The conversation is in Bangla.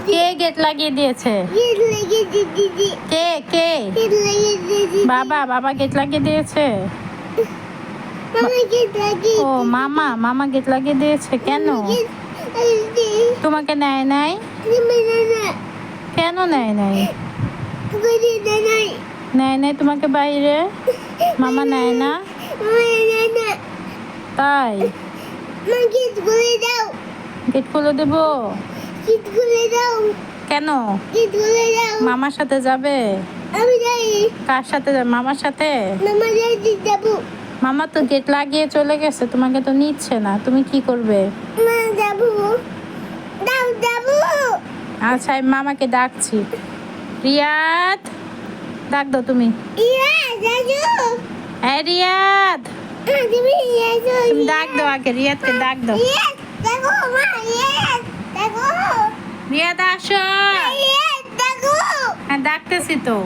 কে গেট লাগিয়ে দিয়েছে? কে কে? বাবা গেট লাগিয়ে দিয়েছে। ও মামা গেট লাগিয়ে দিয়েছে। কেন? তোমাকে নেয় নাই? কেন নেয় নাই? নেয় নাই তোমাকে বাইরে? মামা নেয় না? তাই? গেট খুলে দেবো? কেন? মামার সাথে যাবে? কার সাথে যাবে? মামার সাথে? মামা তো গেট লাগিয়ে চলে গেছে, তোমাকে তো নিচ্ছে না, তুমি কি করবে? আচ্ছা আমি মামাকে ডাকছি। রিয়াদ, ডাক দাও তুমি। হ্যাঁ রিয়াদ, তুমি ডাক দাও আগে, রিয়াদকে ডাক দাও। রিয়াদ আসো। হ্যাঁ ডাকতেছি তো।